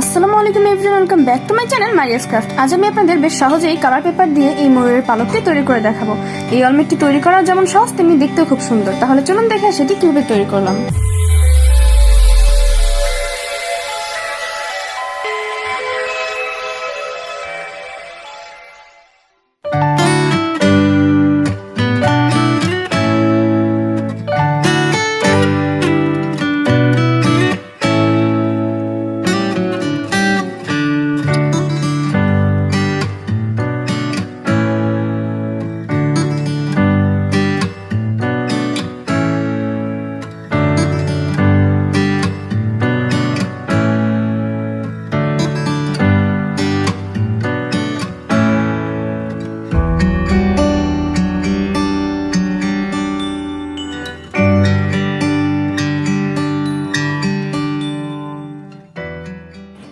আসসালামুআলাইকুম everyone, welcome back to my channel Maria's craft. আজ আমি আপনাদের বেশ সহজেই কালার পেপার দিয়ে এই ময়ূরের পালকটি তৈরি করে দেখাবো। এই ওয়ালমেটটি তৈরি করা যেমন সহজ তেমনি দেখতেও খুব সুন্দর। তাহলে চলুন দেখে সেটি কিভাবে তৈরি করলাম।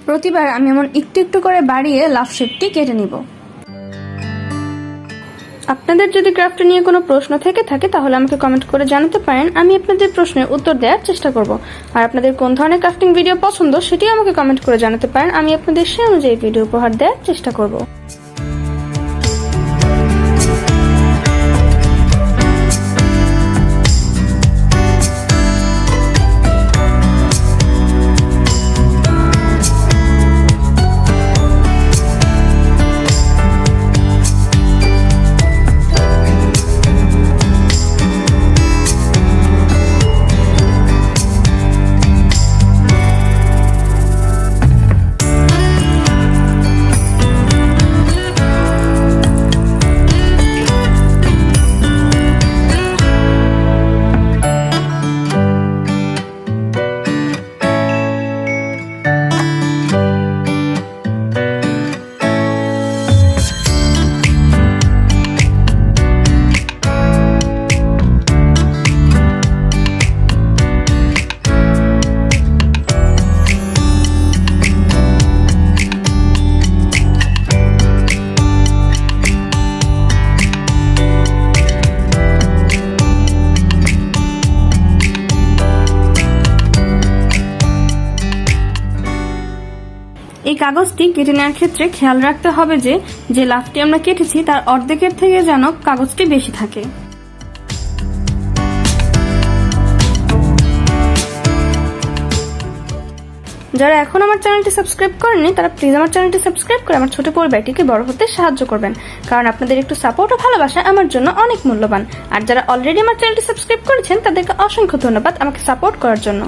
প্রতিবার আমি এমন একটু একটু করে বাড়িয়ে লাভ শেপটি কেটে নিব। আপনাদের যদি ক্রাফট নিয়ে কোনো প্রশ্ন থেকে থাকে তাহলে আমাকে কমেন্ট করে জানাতে পারেন, আমি আপনাদের প্রশ্নের উত্তর দেওয়ার চেষ্টা করব। আর আপনাদের কোন ধরনের ক্রাফটিং ভিডিও পছন্দ সেটিও আমাকে কমেন্ট করে জানাতে পারেন, আমি আপনাদের সেই অনুযায়ী ভিডিও উপহার দেওয়ার চেষ্টা করব। এই কাগজটি কেটে নেওয়ার ক্ষেত্রে খেয়াল রাখতে হবে যে লাফটি আমরা কেটেছি তার অর্ধেকের থেকে যেন কাগজটি বেশি থাকে। যারা এখন আমার চ্যানেলটি সাবস্ক্রাইব করেননি তারা প্লিজ আমার চ্যানেলটি সাবস্ক্রাইব করে আমার ছোট পরিবারটিকে বড় হতে সাহায্য করবেন, কারণ আপনাদের একটু সাপোর্ট ও ভালোবাসা আমার জন্য অনেক মূল্যবান। আর যারা অলরেডি আমার চ্যানেলটি সাবস্ক্রাইব করেছেন তাদেরকে অসংখ্য ধন্যবাদ আমাকে সাপোর্ট করার জন্য।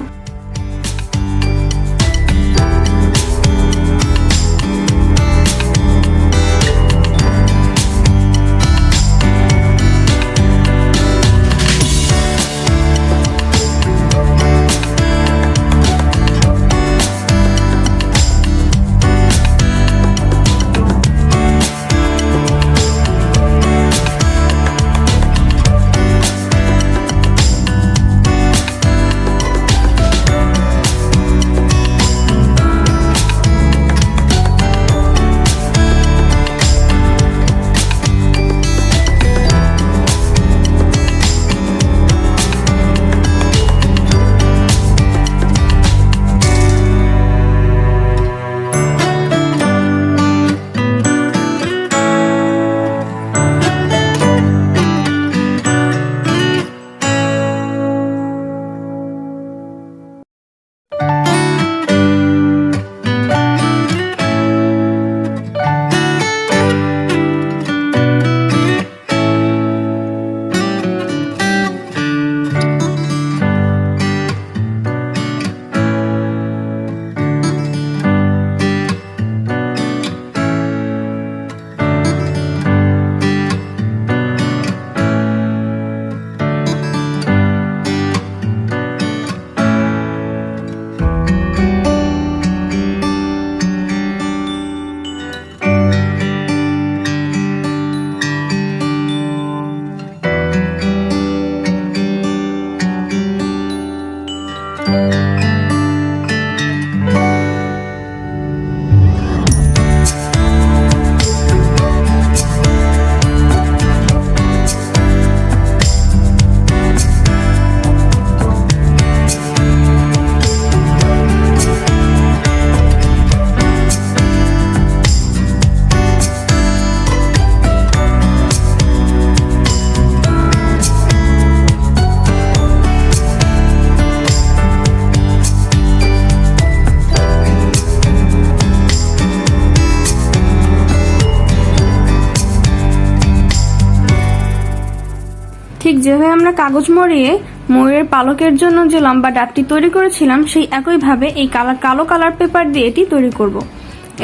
ঠিক যেভাবে আমরা কাগজ মরিয়ে ময়ূরের পালকের জন্য যে লম্বা ডাবটি তৈরি করেছিলাম, সেই একইভাবে এই কালো কালার পেপার দিয়ে এটি তৈরি করব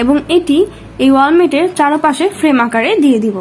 এবং এটি এই ওয়ালমেটের চারপাশে ফ্রেম আকারে দিয়ে দিব।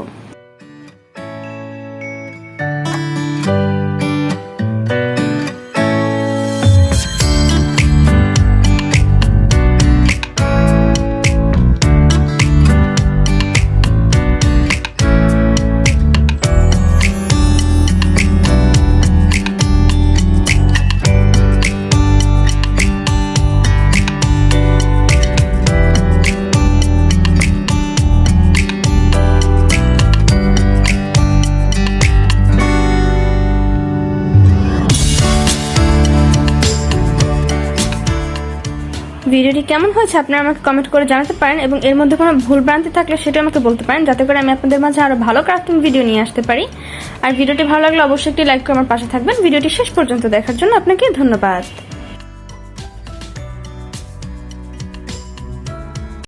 ভিডিওটি কেমন হয়েছে আপনারা আমাকে কমেন্ট করে জানাতে পারেন এবং এর মধ্যে কোনো ভুল ভ্রান্তি থাকলে সেটা আমাকে বলতে পারেন, যাতে করে আমি আপনাদের মাঝে আরো ভালো ক্রাফটিং ভিডিও নিয়ে আসতে পারি। আর ভিডিওটি ভালো লাগলে অবশ্যই একটি লাইক করে আমার পাশে থাকবেন। ভিডিওটি শেষ পর্যন্ত দেখার জন্য আপনাকে ধন্যবাদ।